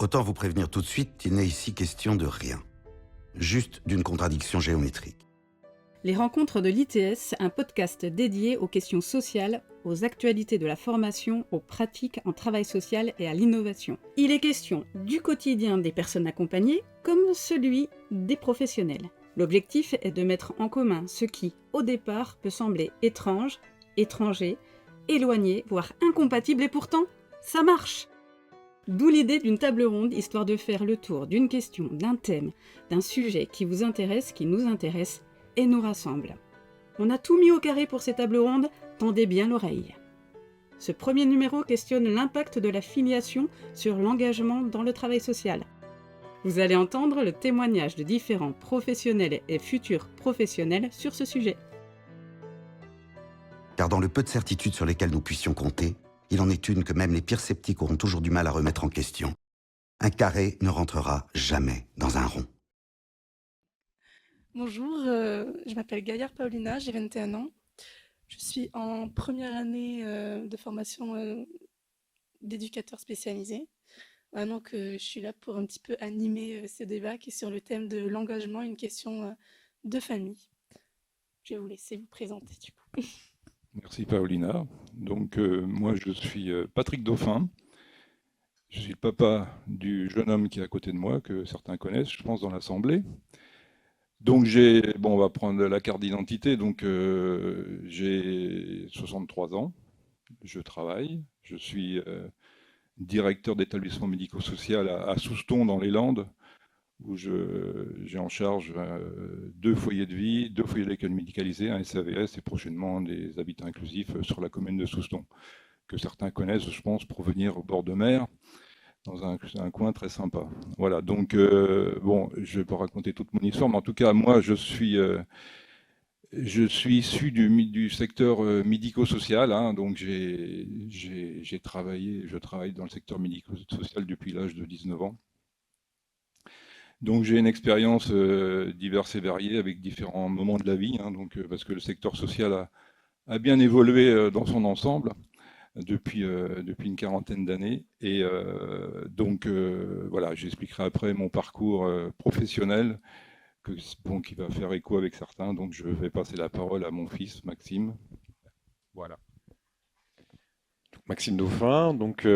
Autant vous prévenir tout de suite qu'il n'est ici question de rien. Juste d'une contradiction géométrique. Les rencontres de l'ITS, un podcast dédié aux questions sociales, aux actualités de la formation, aux pratiques en travail social et à l'innovation. Il est question du quotidien des personnes accompagnées comme celui des professionnels. L'objectif est de mettre en commun ce qui, au départ, peut sembler étrange, étranger, éloigné, voire incompatible, et pourtant, ça marche! D'où l'idée d'une table ronde, histoire de faire le tour d'une question, d'un thème, d'un sujet qui vous intéresse, qui nous intéresse et nous rassemble. On a tout mis au carré pour ces tables rondes, tendez bien l'oreille. Ce premier numéro questionne l'impact de la filiation sur l'engagement dans le travail social. Vous allez entendre le témoignage de différents professionnels et futurs professionnels sur ce sujet. Car dans le peu de certitudes sur lesquelles nous puissions compter, il en est une que même les pires sceptiques auront toujours du mal à remettre en question. Un carré ne rentrera jamais dans un rond. Bonjour, je m'appelle Gaillard Paulina, j'ai 21 ans. Je suis en première année de formation d'éducateur spécialisé. Donc je suis là pour un petit peu animer ce débat qui est sur le thème de l'engagement, une question de famille. Je vais vous laisser vous présenter du coup. Merci Paulina. Donc moi je suis Patrick Dauphin. Je suis le papa du jeune homme qui est à côté de moi, que certains connaissent, je pense, dans l'Assemblée. Donc on va prendre la carte d'identité. Donc j'ai 63 ans, je travaille, je suis directeur d'établissement médico-social à Souston dans les Landes, où j'ai en charge 2 foyers de vie, 2 foyers d'accueil médicalisés, un SAVS et prochainement des habitats inclusifs sur la commune de Souston, que certains connaissent, je pense, pour venir au bord de mer, dans un coin très sympa. Voilà, donc bon, je ne vais pas raconter toute mon histoire, mais en tout cas, moi, je suis issu du secteur médico-social, hein, donc je travaille dans le secteur médico-social depuis l'âge de 19 ans. Donc j'ai une expérience diverse et variée avec différents moments de la vie, hein, donc, parce que le secteur social a bien évolué dans son ensemble depuis une quarantaine d'années. Et donc voilà, j'expliquerai après mon parcours professionnel qui va faire écho avec certains. Donc je vais passer la parole à mon fils Maxime. Voilà. Maxime Dauphin, donc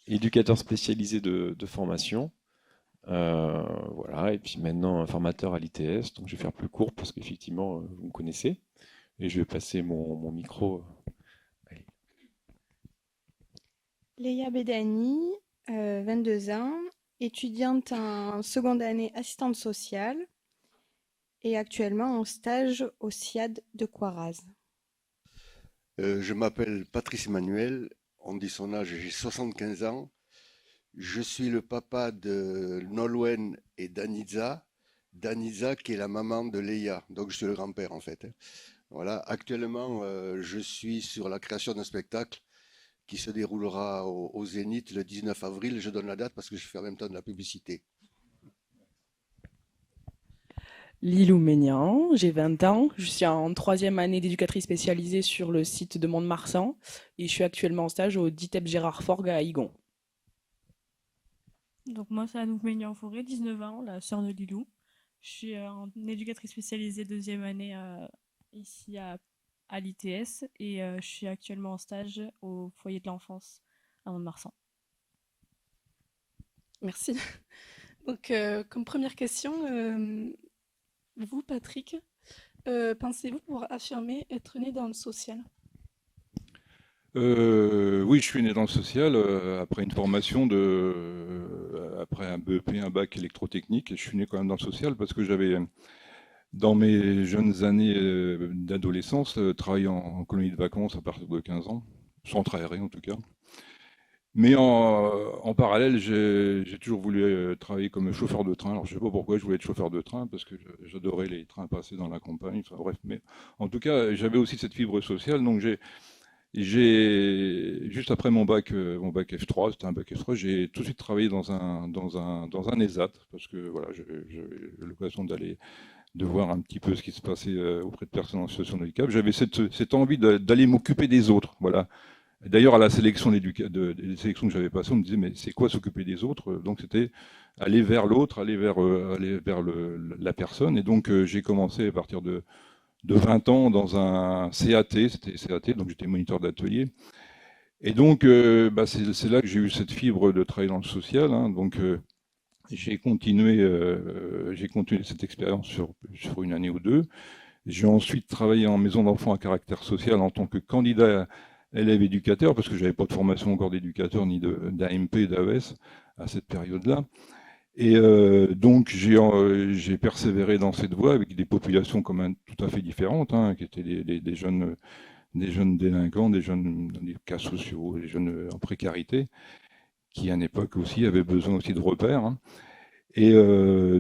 éducateur spécialisé de formation. Voilà, et puis maintenant formateur à l'ITS, donc je vais faire plus court parce qu'effectivement vous me connaissez. Et je vais passer mon micro. Allez. Leia Bedani, 22 ans, étudiante en seconde année assistante sociale et actuellement en stage au SIAD de Coiraz. Je m'appelle Patrice Emmanuel, on dit son âge, j'ai 75 ans. Je suis le papa de Nolwenn et d'Aniza. D'Aniza qui est la maman de Leia, donc je suis le grand-père en fait. Voilà, actuellement je suis sur la création d'un spectacle qui se déroulera au Zénith le 19 avril. Je donne la date parce que je fais en même temps de la publicité. Lilou Ménian, j'ai 20 ans, je suis en 3e année d'éducatrice spécialisée sur le site de Mont-de-Marsan et je suis actuellement en stage au DITEP Gérard Forgue à Igon. Donc moi c'est Anouk Ménian-Forêt, 19 ans, la sœur de Lilou. Je suis en éducatrice spécialisée 2e année ici à l'ITS et je suis actuellement en stage au foyer de l'enfance à Mont-de-Marsan. Merci. Donc comme première question, vous Patrick, pensez-vous pouvoir affirmer être né dans le social ? Oui, je suis né dans le social après une formation après un BEP, un bac électrotechnique. Et je suis né quand même dans le social parce que j'avais, dans mes jeunes années d'adolescence, travaillé en colonie de vacances à partir de 15 ans, centre aéré en tout cas. Mais en parallèle, j'ai toujours voulu travailler comme chauffeur de train. Alors je ne sais pas pourquoi je voulais être chauffeur de train, parce que j'adorais les trains passés dans la campagne. Enfin bref, mais en tout cas, j'avais aussi cette fibre sociale. Donc juste après mon bac F3, c'était un bac F3, j'ai tout de suite travaillé dans un ESAT, parce que voilà, j'ai eu l'occasion de voir un petit peu ce qui se passait auprès de personnes en situation de handicap. J'avais cette envie d'aller m'occuper des autres, voilà. D'ailleurs, à la sélection des sélections que j'avais passées, on me disait, mais c'est quoi s'occuper des autres? Donc c'était aller vers l'autre, aller vers la personne. Et donc j'ai commencé à partir de 20 ans dans un CAT, c'était CAT, donc j'étais moniteur d'atelier. Et donc c'est là que j'ai eu cette fibre de travailler dans le social, hein. Donc j'ai continué cette expérience sur une année ou deux. J'ai ensuite travaillé en maison d'enfants à caractère social en tant que candidat élève éducateur, parce que j'avais pas de formation encore d'éducateur ni d'AMP, d'AES à cette période-là. Et donc j'ai persévéré dans cette voie avec des populations quand même tout à fait différentes, hein, qui étaient des jeunes délinquants, des jeunes dans des cas sociaux, des jeunes en précarité, qui à une époque aussi avaient besoin aussi de repères, hein. Et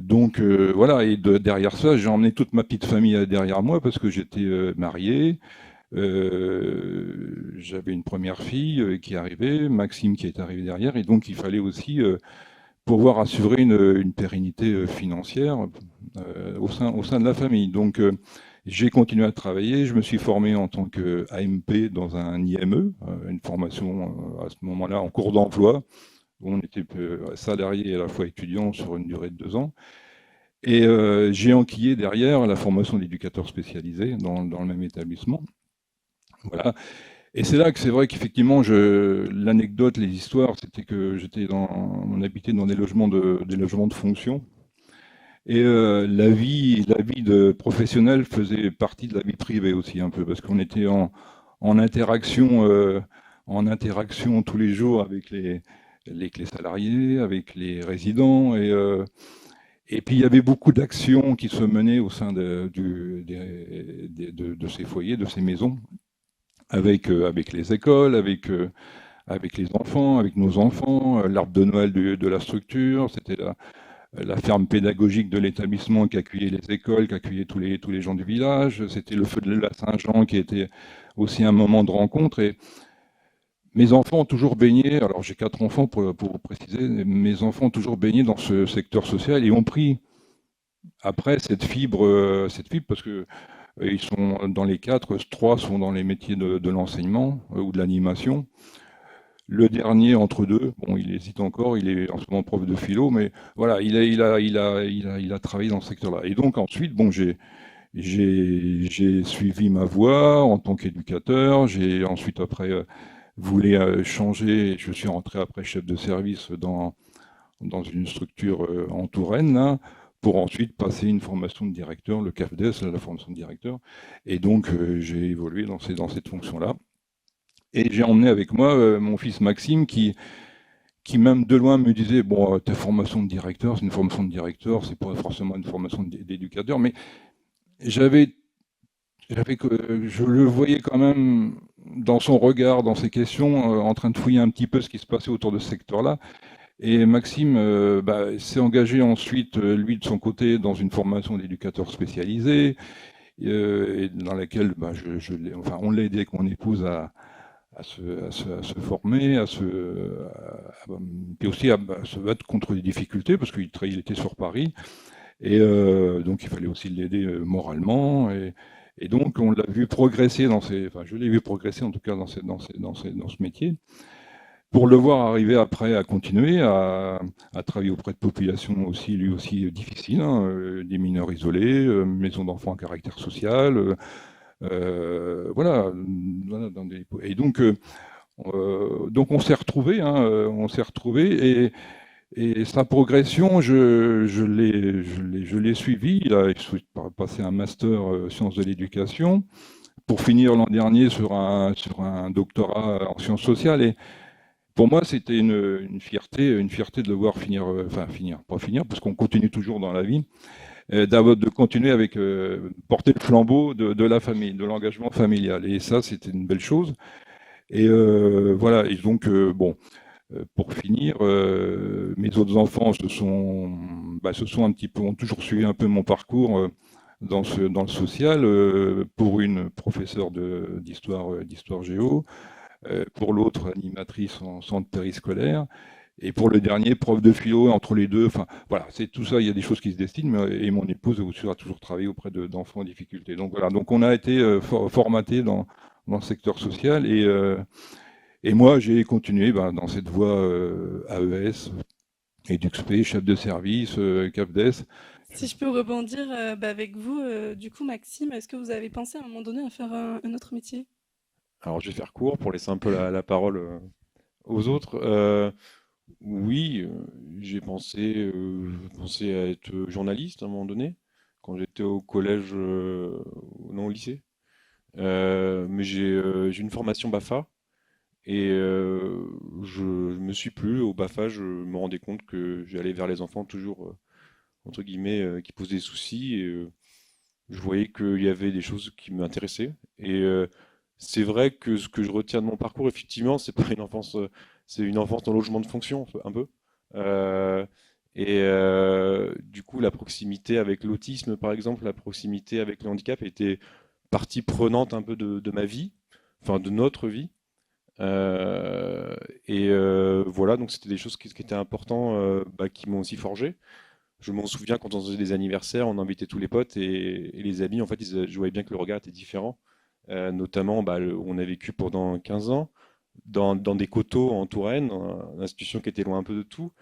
donc voilà, et derrière ça, j'ai emmené toute ma petite famille derrière moi parce que j'étais marié, j'avais une première fille qui arrivait, Maxime qui est arrivé derrière, et donc il fallait aussi pouvoir assurer une pérennité financière au sein de la famille. Donc j'ai continué à travailler, je me suis formé en tant qu'AMP dans un IME, une formation à ce moment-là en cours d'emploi, où on était salarié et à la fois étudiant sur une durée de 2 ans. Et j'ai enquillé derrière la formation d'éducateur spécialisé dans le même établissement. Voilà. Et c'est là que c'est vrai qu'effectivement, l'anecdote, les histoires, c'était que on habitait dans des logements de fonction. Et la vie de professionnel faisait partie de la vie privée aussi un peu, parce qu'on était en interaction tous les jours avec les salariés, avec les résidents, et puis il y avait beaucoup d'actions qui se menaient au sein de ces foyers, de ces maisons, avec les écoles, avec les enfants, avec nos enfants, l'arbre de Noël de la structure, c'était la ferme pédagogique de l'établissement qui accueillait les écoles, qui accueillait tous les gens du village, c'était le feu de la Saint-Jean qui était aussi un moment de rencontre. Et mes enfants ont toujours baigné, alors j'ai 4 enfants pour vous préciser, mes enfants ont toujours baigné dans ce secteur social et ont pris après cette fibre parce que ils sont dans les 4, 3 sont dans les métiers de l'enseignement ou de l'animation. Le dernier entre deux, bon, il hésite encore, il est en ce moment prof de philo, mais voilà, il a travaillé dans ce secteur-là. Et donc ensuite, bon, j'ai suivi ma voie en tant qu'éducateur. J'ai ensuite après voulu changer. Je suis rentré après chef de service dans une structure en Touraine, là, pour ensuite passer une formation de directeur, le CAFDES, la formation de directeur. Et donc j'ai évolué dans cette fonction-là. Et j'ai emmené avec moi mon fils Maxime qui même de loin me disait, bon, ta formation de directeur, c'est une formation de directeur, c'est pas forcément une formation d'éducateur, mais je le voyais quand même dans son regard, dans ses questions, en train de fouiller un petit peu ce qui se passait autour de ce secteur-là. Et Maxime s'est engagé ensuite, lui de son côté, dans une formation d'éducateur spécialisé, et dans laquelle on l'a aidé avec mon épouse à se former, puis aussi à se battre contre les difficultés, parce qu'il était sur Paris, et donc il fallait aussi l'aider moralement, et donc on l'a vu progresser je l'ai vu progresser en tout cas dans ce métier, pour le voir arriver après à continuer à travailler auprès de populations aussi, lui aussi difficiles, hein, des mineurs isolés, maisons d'enfants à caractère social, voilà, et donc on s'est retrouvés, et sa progression, je l'ai suivi. Il a passé un master sciences de l'éducation pour finir l'an dernier sur un doctorat en sciences sociales. Et pour moi, c'était une fierté de le voir pas finir, parce qu'on continue toujours dans la vie, de continuer avec porter le flambeau de la famille, de l'engagement familial. Et ça, c'était une belle chose. Et voilà. Et donc, pour finir, mes autres enfants ont toujours suivi un peu mon parcours dans le social, pour une professeure d'histoire géo, pour l'autre animatrice en centre périscolaire, et pour le dernier prof de philo entre les deux. Enfin voilà, c'est tout ça, il y a des choses qui se destinent, et mon épouse a toujours travaillé auprès d'enfants en difficulté. Donc voilà, donc on a été formaté dans le secteur social, Et moi, j'ai continué dans cette voie AES, EduxP, chef de service, CAPDES. Si je peux rebondir avec vous, du coup, Maxime, est-ce que vous avez pensé à un moment donné à faire un autre métier? Alors, je vais faire court pour laisser un peu la parole aux autres. Oui, j'ai pensé à être journaliste à un moment donné, quand j'étais au collège, non, au lycée. Mais j'ai une formation BAFA et je me suis plu au BAFA. Je me rendais compte que j'allais vers les enfants toujours, entre guillemets, qui posent des soucis. Et je voyais qu'il y avait des choses qui m'intéressaient. Et c'est vrai que ce que je retiens de mon parcours, effectivement, c'est pas une enfance, c'est une enfance dans le logement de fonction, un peu. Euh, du coup, la proximité avec l'autisme, par exemple, la proximité avec le handicap était partie prenante un peu de ma vie, enfin de notre vie. Voilà, donc c'était des choses qui étaient importantes, qui m'ont aussi forgé. Je m'en souviens quand on faisait des anniversaires, on invitait tous les potes et les amis, en fait, je voyais bien que le regard était différent. Notamment, on a vécu pendant 15 ans dans des coteaux en Touraine, dans une institution qui était loin un peu de tout.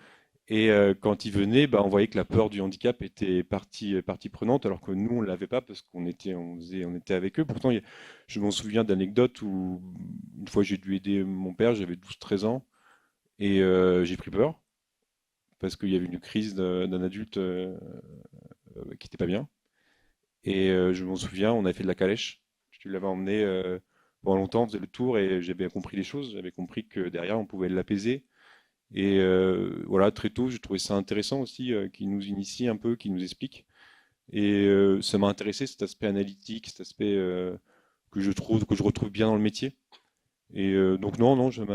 Et quand ils venaient, on voyait que la peur du handicap était partie prenante, alors que nous, on ne l'avait pas parce on était avec eux. Pourtant, je m'en souviens d'anecdotes où une fois j'ai dû aider mon père, j'avais 12-13 ans, et j'ai pris peur parce qu'il y avait une crise d'un adulte qui n'était pas bien. Et je m'en souviens, on avait fait de la calèche. Je l'avais emmené pendant longtemps, on faisait le tour et j'avais compris les choses. J'avais compris que derrière, on pouvait l'apaiser. Et voilà, très tôt, j'ai trouvé ça intéressant aussi, qu'il nous initie un peu, qu'il nous explique. Et ça m'a intéressé, cet aspect analytique, cet aspect que je retrouve bien dans le métier. Et donc non, non, ça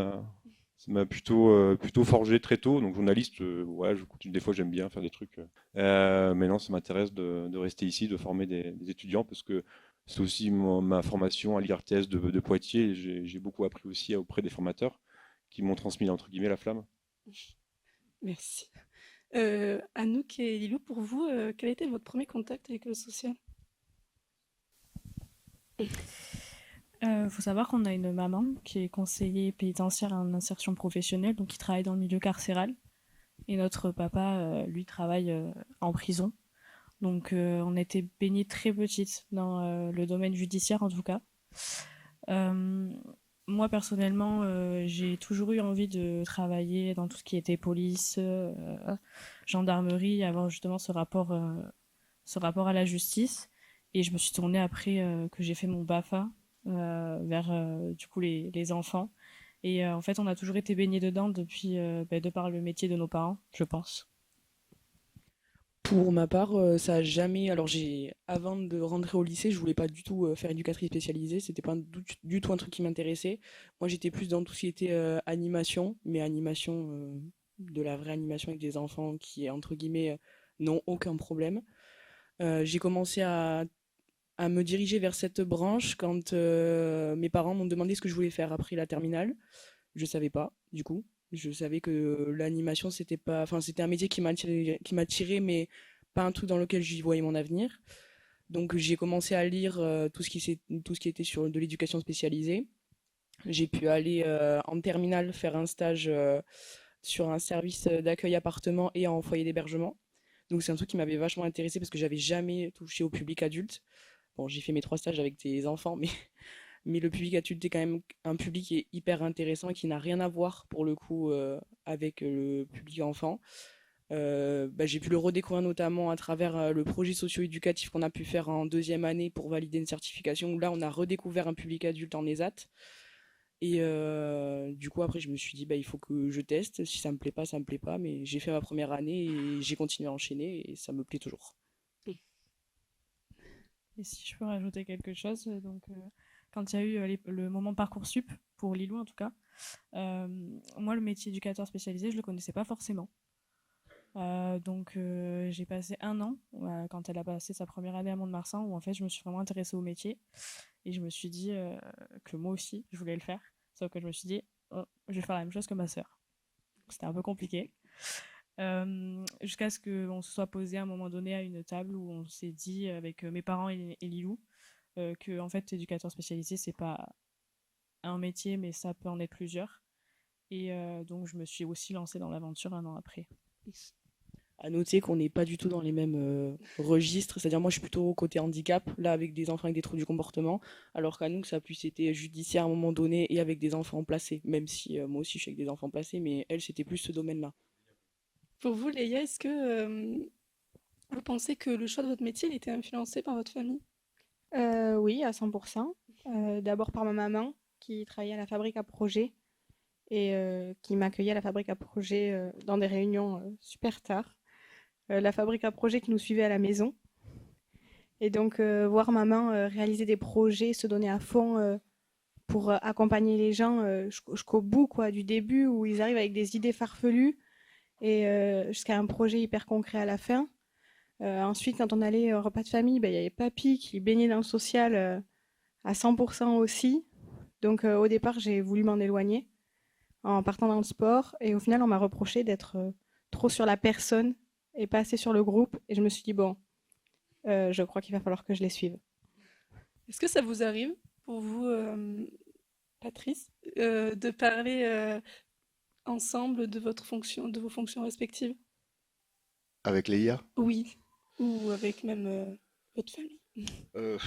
m'a plutôt forgé très tôt. Donc journaliste, ouais, je continue, des fois j'aime bien faire des trucs. Mais non, ça m'intéresse de rester ici, de former des étudiants, parce que c'est aussi ma formation à l'IRTS de Poitiers. Et j'ai beaucoup appris aussi auprès des formateurs qui m'ont transmis, entre guillemets, la flamme. Merci. Anouk et Lilou, pour vous, quel a été votre premier contact avec le social? Faut savoir qu'on a une maman qui est conseillère pénitentiaire en insertion professionnelle, donc qui travaille dans le milieu carcéral. Et notre papa, lui, travaille en prison. Donc on a été baignés très petites dans le domaine judiciaire en tout cas. Euh, Moi personnellement, j'ai toujours eu envie de travailler dans tout ce qui était police, gendarmerie, avoir justement ce rapport à la justice. Et je me suis tournée après que j'ai fait mon BAFA vers du coup les enfants. Et en fait, on a toujours été baignés dedans depuis, de par le métier de nos parents, je pense. Pour ma part, ça a jamais. Alors, avant de rentrer au lycée, je voulais pas du tout faire éducatrice spécialisée. C'était pas du tout un truc qui m'intéressait. Moi, j'étais plus dans tout ce qui était animation, mais animation, de la vraie animation avec des enfants qui, entre guillemets, n'ont aucun problème. J'ai commencé à me diriger vers cette branche quand mes parents m'ont demandé ce que je voulais faire après la terminale. Je savais pas, du coup. Je savais que l'animation, c'était pas, enfin, c'était un métier qui m'attirait, mais pas un truc dans lequel j'y voyais mon avenir. Donc, j'ai commencé à lire tout ce qui était sur de l'éducation spécialisée. J'ai pu aller en terminale faire un stage sur un service d'accueil appartement et en foyer d'hébergement. Donc, c'est un truc qui m'avait vachement intéressé parce que j'avais jamais touché au public adulte. Bon, j'ai fait mes 3 stages avec des enfants, mais le public adulte est quand même un public qui est hyper intéressant et qui n'a rien à voir pour le coup avec le public enfant. J'ai pu le redécouvrir notamment à travers le projet socio-éducatif qu'on a pu faire en 2e année pour valider une certification où là on a redécouvert un public adulte en ESAT. Et du coup après je me suis dit il faut que je teste, si ça me plaît pas, ça me plaît pas, mais j'ai fait ma première année et j'ai continué à enchaîner et ça me plaît toujours. Et si je peux rajouter quelque chose, quand il y a eu le moment Parcoursup, pour Lilou en tout cas, moi le métier éducateur spécialisé, je le connaissais pas forcément. J'ai passé 1 an quand elle a passé sa première année à Mont-de-Marsan où en fait je me suis vraiment intéressée au métier et je me suis dit que moi aussi je voulais le faire, sauf que je me suis dit je vais faire la même chose que ma sœur. C'était un peu compliqué. Jusqu'à ce qu'on se soit posé à un moment donné à une table où on s'est dit avec mes parents et Lilou que en fait éducateur spécialisé c'est pas un métier, mais ça peut en être plusieurs. Et donc, je me suis aussi lancée dans l'aventure 1 an après. À noter qu'on n'est pas du tout dans les mêmes registres, c'est-à-dire moi je suis plutôt côté handicap, là avec des enfants avec des troubles du comportement, alors qu'à nous ça a plus été judiciaire à un moment donné et avec des enfants placés, même si moi aussi je suis avec des enfants placés, mais elle c'était plus ce domaine-là. Pour vous, Léa, est-ce que vous pensez que le choix de votre métier il était influencé par votre famille? Oui, à 100%. D'abord par ma maman qui travaillait à la fabrique à projets et qui m'accueillait à la fabrique à projets dans des réunions super tard. La fabrique à projets qui nous suivait à la maison. Et donc, voir maman réaliser des projets, se donner à fond pour accompagner les gens jusqu'au bout, quoi, du début où ils arrivent avec des idées farfelues et jusqu'à un projet hyper concret à la fin. Ensuite, quand on allait au repas de famille, il y avait papy qui baignait dans le social à 100% aussi. Donc, au départ, j'ai voulu m'en éloigner en partant dans le sport. Et au final, on m'a reproché d'être trop sur la personne et pas assez sur le groupe. Et je me suis dit, bon, je crois qu'il va falloir que je les suive. Est-ce que ça vous arrive, pour vous, Patrice, de parler ensemble de de vos fonctions respectives? Avec Léa? Oui, ou avec même votre famille. Euh,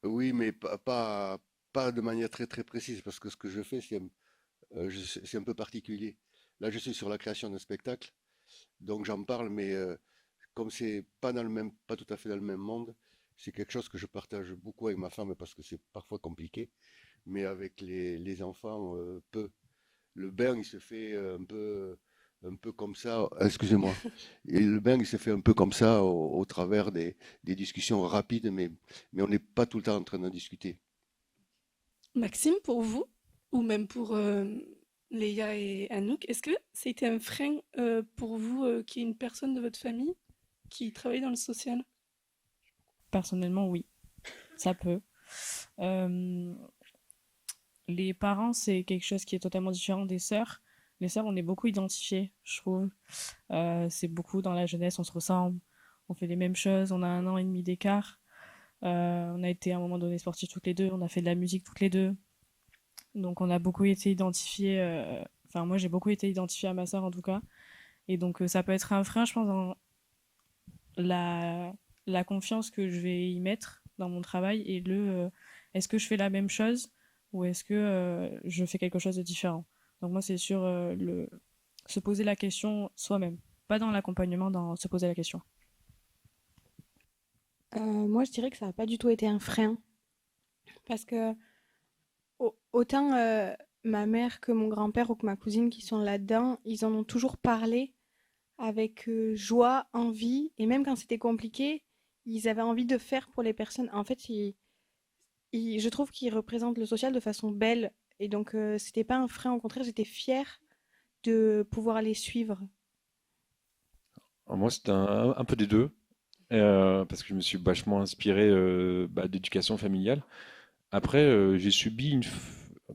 oui, mais pas de manière très très précise, parce que ce que je fais, c'est un peu particulier. Là, je suis sur la création d'un spectacle, donc j'en parle, mais comme c'est pas pas tout à fait dans le même monde, c'est quelque chose que je partage beaucoup avec ma femme parce que c'est parfois compliqué, mais avec les enfants, peu. Le bain, il se fait un peu comme ça, excusez-moi. Et le bain, il se fait un peu comme ça au travers des discussions rapides, mais on n'est pas tout le temps en train d'en discuter. Maxime, pour vous, ou même pour Léa et Anouk, est-ce que c'était un frein pour vous qu'il y ait une personne de votre famille qui travaille dans le social? Personnellement, oui, ça peut. Euh, les parents, c'est quelque chose qui est totalement différent des sœurs. Les sœurs, on est beaucoup identifiés, je trouve. C'est beaucoup dans la jeunesse, on se ressemble, on fait les mêmes choses, on a 1 an et demi d'écart. On a été à un moment donné sportifs toutes les deux, on a fait de la musique toutes les deux. Donc on a beaucoup été identifiés, enfin moi j'ai beaucoup été identifiée à ma sœur en tout cas. Et donc ça peut être un frein, je pense, dans la, la confiance que je vais y mettre dans mon travail et est-ce que je fais la même chose ou est-ce que je fais quelque chose de différent. Donc moi c'est sur se poser la question soi-même, pas dans l'accompagnement, dans se poser la question. Moi, je dirais que ça n'a pas du tout été un frein. Parce que autant ma mère que mon grand-père ou que ma cousine qui sont là-dedans, ils en ont toujours parlé avec joie, envie. Et même quand c'était compliqué, ils avaient envie de faire pour les personnes. En fait, je trouve qu'ils représentent le social de façon belle. Et donc, c'était pas un frein. Au contraire, j'étais fière de pouvoir les suivre. Alors moi, c'était un peu des deux, parce que je me suis vachement inspiré d'éducation familiale. Après, j'ai subi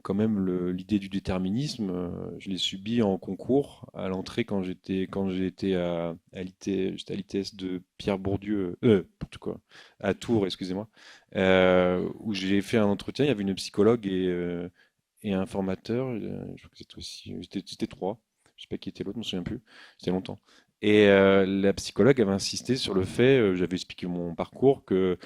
quand même l'idée du déterminisme. Je l'ai subi en concours à l'entrée quand j'étais j'étais à l'ITS de Pierre Bourdieu, n'importe quoi, à Tours, excusez-moi, où j'ai fait un entretien. Il y avait une psychologue et un formateur. Je crois que c'était aussi, c'était trois. Je sais pas qui était l'autre, je me souviens plus. C'était longtemps. Et la psychologue avait insisté sur le fait, j'avais expliqué mon parcours, que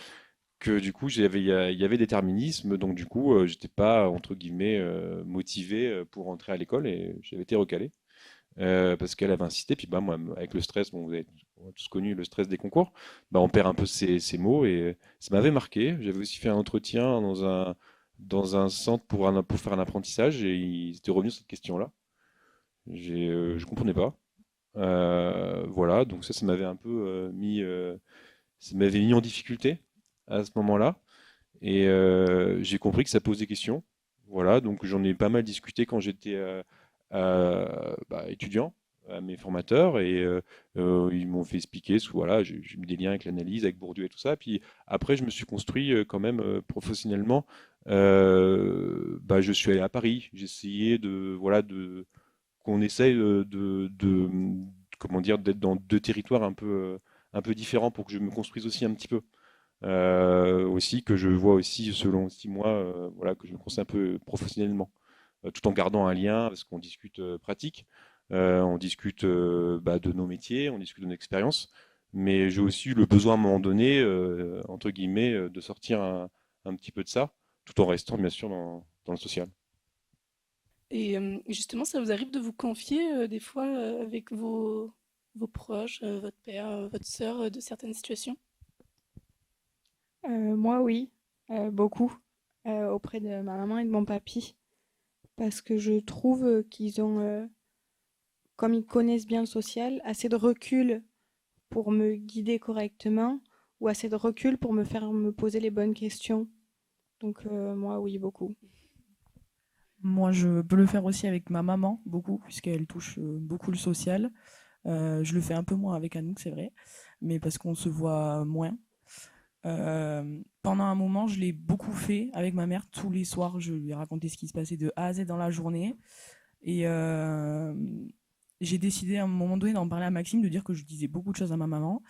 du coup il y avait déterminisme, donc du coup j'étais pas entre guillemets motivé pour rentrer à l'école et j'avais été recalé parce qu'elle avait insisté. Puis bah moi avec le stress, bon, on a tous connu le stress des concours, bah on perd un peu ses mots et ça m'avait marqué. J'avais aussi fait un entretien dans un centre pour faire un apprentissage et ils étaient revenus sur cette question-là. Je comprenais pas. Voilà, donc ça m'avait un peu ça m'avait mis en difficulté à ce moment-là. Et j'ai compris que ça pose des questions. Voilà, donc j'en ai pas mal discuté quand j'étais étudiant à mes formateurs et ils m'ont fait expliquer, voilà, j'ai mis des liens avec l'analyse, avec Bourdieu et tout ça. Puis après, je me suis construit quand même professionnellement. Je suis allé à Paris, j'ai essayé qu'on essaye comment dire, d'être dans deux territoires un peu différents pour que je me construise aussi un petit peu. aussi que je vois aussi selon 6 mois, voilà, que je me conseille un peu professionnellement, tout en gardant un lien parce qu'on discute pratique, on discute de nos métiers, on discute de nos expériences, mais j'ai aussi eu le besoin à un moment donné, entre guillemets, de sortir un petit peu de ça, tout en restant bien sûr dans le social. Et justement, ça vous arrive de vous confier des fois avec vos proches, votre père, votre sœur, de certaines situations? Moi, oui, beaucoup, auprès de ma maman et de mon papy, parce que je trouve qu'ils ont, comme ils connaissent bien le social, assez de recul pour me guider correctement ou assez de recul pour me faire me poser les bonnes questions. Donc, moi, oui, beaucoup. Moi, je peux le faire aussi avec ma maman, beaucoup, puisqu'elle touche beaucoup le social. Je le fais un peu moins avec Anouk, c'est vrai, mais parce qu'on se voit moins. Pendant un moment, je l'ai beaucoup fait avec ma mère. Tous les soirs, je lui ai raconté ce qui se passait de A à Z dans la journée. Et j'ai décidé à un moment donné d'en parler à Maxime, de dire que je disais beaucoup de choses à ma maman.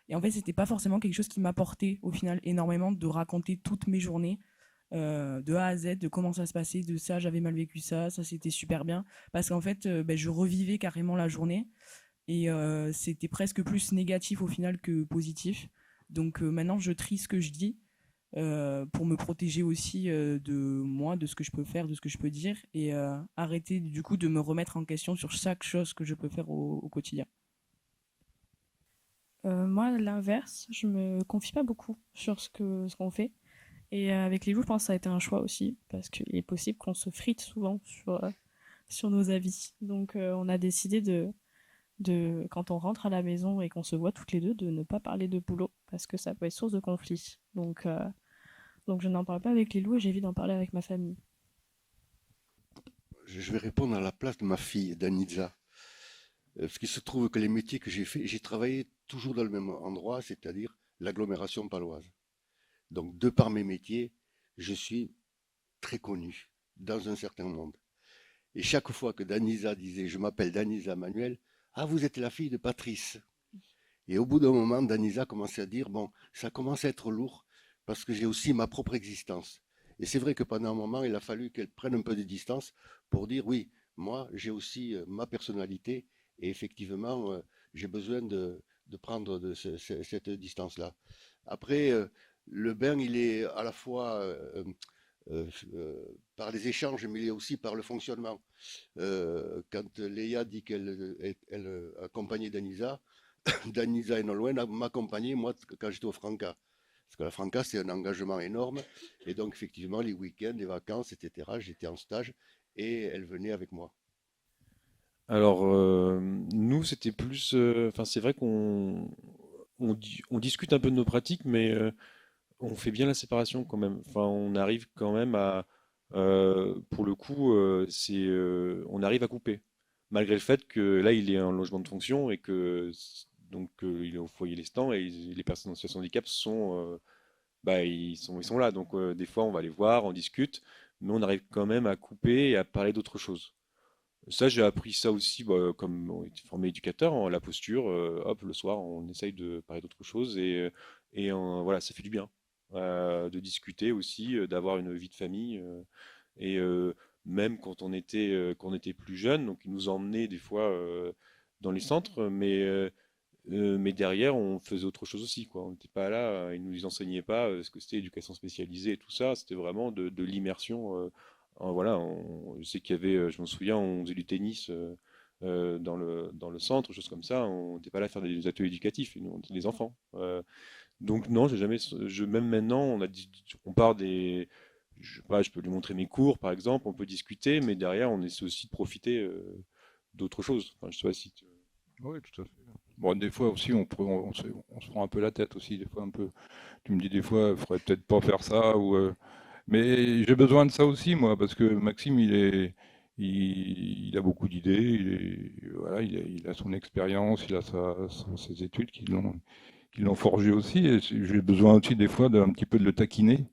Et en fait, c'était pas forcément quelque chose qui m'apportait au final énormément de raconter toutes mes journées de A à Z, de comment ça se passait, de ça, j'avais mal vécu ça, ça c'était super bien. Parce qu'en fait, je revivais carrément la journée et c'était presque plus négatif au final que positif. Donc maintenant, je trie ce que je dis pour me protéger aussi de moi, de ce que je peux faire, de ce que je peux dire et arrêter du coup de me remettre en question sur chaque chose que je peux faire au quotidien. Moi, à l'inverse, je me confie pas beaucoup sur ce qu'on fait. Et avec les loups, je pense que ça a été un choix aussi, parce qu'il est possible qu'on se frite souvent sur nos avis. Donc on a décidé quand on rentre à la maison et qu'on se voit toutes les deux, de ne pas parler de boulot, parce que ça peut être source de conflit. Donc je n'en parle pas avec les loups et j'évite d'en parler avec ma famille. Je vais répondre à la place de ma fille, Danitza. Parce qu'il se trouve que les métiers que j'ai fait, j'ai travaillé toujours dans le même endroit, c'est-à-dire l'agglomération paloise. Donc, de par mes métiers, je suis très connu dans un certain monde. Et chaque fois que Danisa disait, je m'appelle Danisa Manuel, ah, vous êtes la fille de Patrice. Et au bout d'un moment, Danisa commençait à dire, bon, ça commence à être lourd parce que j'ai aussi ma propre existence. Et c'est vrai que pendant un moment, il a fallu qu'elle prenne un peu de distance pour dire, oui, moi, j'ai aussi ma personnalité et effectivement, j'ai besoin de prendre cette distance-là. Après, le bain, il est à la fois par les échanges, mais il est aussi par le fonctionnement. Quand Léa dit qu'elle accompagnait Danisa, Danisa et Nolwenn m'accompagnaient, moi, quand j'étais au Franca. Parce que la Franca, c'est un engagement énorme. Et donc, effectivement, les week-ends, les vacances, etc., j'étais en stage et elle venait avec moi. Alors, nous, c'était plus. Enfin, c'est vrai qu'on discute un peu de nos pratiques, mais on fait bien la séparation quand même. Enfin, on arrive quand même à. Pour le coup, on arrive à couper. Malgré le fait que là, il est en logement de fonction et que. Donc, il est au foyer lestant et les personnes en situation de handicap ils sont là. Donc, des fois, on va les voir, on discute, mais on arrive quand même à couper et à parler d'autre chose. Ça, j'ai appris ça aussi, comme on était formé éducateur, la posture. Hop, le soir, on essaye de parler d'autre chose voilà, ça fait du bien de discuter aussi, d'avoir une vie de famille. Et même quand on était plus jeune, donc ils nous emmenaient des fois dans les centres, mais derrière, on faisait autre chose aussi, quoi. On n'était pas là, ils nous enseignaient pas ce que c'était éducation spécialisée et tout ça. C'était vraiment de l'immersion. Voilà, je sais qu'il y avait, je me souviens, on faisait du tennis dans le centre, choses comme ça. On n'était pas là à faire des ateliers éducatifs, nous, on était des enfants. Donc non, j'ai jamais, même maintenant, on part je sais pas, je peux lui montrer mes cours, par exemple, on peut discuter, mais derrière, on essaie aussi de profiter d'autres choses. Enfin, je sais pas si Oui, tout à fait. Bon, des fois aussi, on se prend un peu la tête aussi, des fois un peu. Tu me dis des fois, il faudrait peut-être pas faire ça, mais j'ai besoin de ça aussi, moi, parce que Maxime, il a beaucoup d'idées, voilà, il a son expérience, il a ses études qui l'ont forgé aussi, et j'ai besoin aussi des fois d'un petit peu de le taquiner.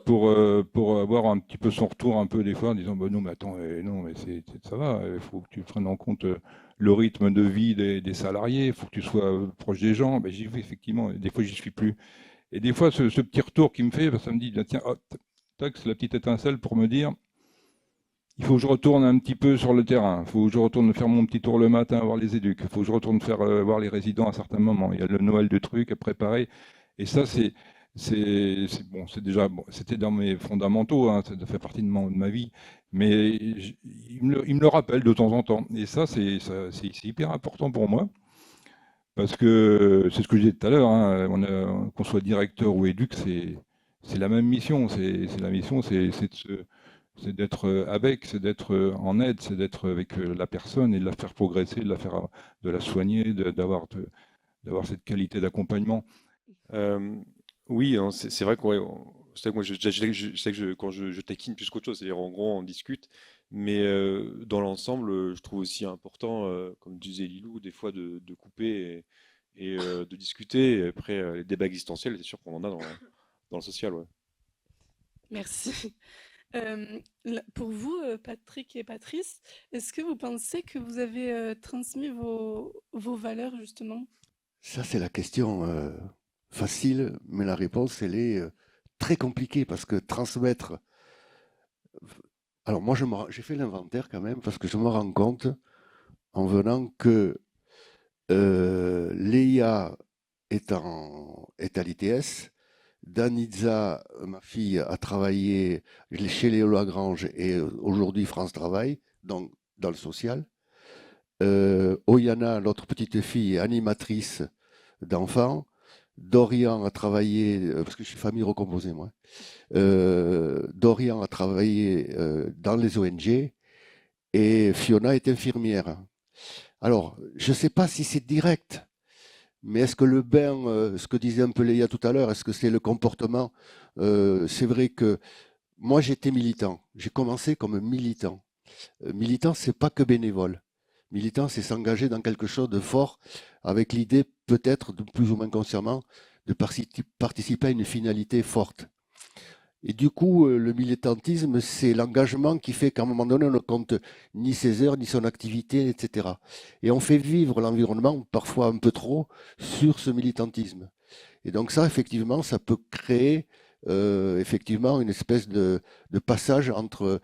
Pour avoir un petit peu son retour un peu des fois en disant bah non mais attends non mais ça va, il faut que tu prennes en compte le rythme de vie des salariés, il faut que tu sois proche des gens. Ben, j'y vais effectivement, des fois j'y suis plus Et des fois, ce petit retour qu'il me fait, ça me dit, tiens, oh, tac, c'est la petite étincelle pour me dire, il faut que je retourne un petit peu sur le terrain, il faut que je retourne faire mon petit tour le matin, voir les éducs, il faut que je retourne faire voir les résidents à certains moments. Il y a le Noël de trucs à préparer. Et ça, bon, c'était dans mes fondamentaux, hein, ça fait partie de ma vie, mais il me le rappelle de temps en temps. Et ça, c'est hyper important pour moi. Parce que c'est ce que je disais tout à l'heure, hein, qu'on soit directeur ou éduc, c'est la même mission. La mission, c'est d'être avec, c'est d'être en aide, c'est d'être avec la personne et de la faire progresser, de la soigner, d'avoir cette qualité d'accompagnement. Oui, hein, c'est vrai que ouais, c'est vrai que moi, je sais que quand je taquine plus qu'autre chose, c'est-à-dire en gros, on discute, mais dans l'ensemble, je trouve aussi important, comme disait Lilou, des fois de couper et de discuter. Et après, les débats existentiels, c'est sûr qu'on en a dans le social, ouais. Merci. Pour vous, Patrick et Patrice, est-ce que vous pensez que vous avez transmis vos valeurs, justement? Ça, c'est la question facile, mais la réponse, elle est très compliquée parce que transmettre. Alors, moi, j'ai fait l'inventaire quand même parce que je me rends compte en venant que Léa est à l'ITS. Danitza, ma fille, a travaillé chez Léo Lagrange et aujourd'hui France Travail, donc dans le social. Oyana, l'autre petite fille, est animatrice d'enfants. Dorian a travaillé, parce que je suis famille recomposée moi, Dorian a travaillé dans les ONG et Fiona est infirmière. Alors, je ne sais pas si c'est direct, mais est-ce que le bain, ce que disait un peu Léa tout à l'heure, est-ce que c'est le comportement? C'est vrai que moi j'étais militant, j'ai commencé comme militant. Militant, c'est pas que bénévole. Militant, c'est s'engager dans quelque chose de fort, avec l'idée peut-être, de plus ou moins consciemment, de participer à une finalité forte. Et du coup, le militantisme, c'est l'engagement qui fait qu'à un moment donné, on ne compte ni ses heures, ni son activité, etc. Et on fait vivre l'environnement, parfois un peu trop, sur ce militantisme. Et donc ça, effectivement, ça peut créer effectivement une espèce de passage entre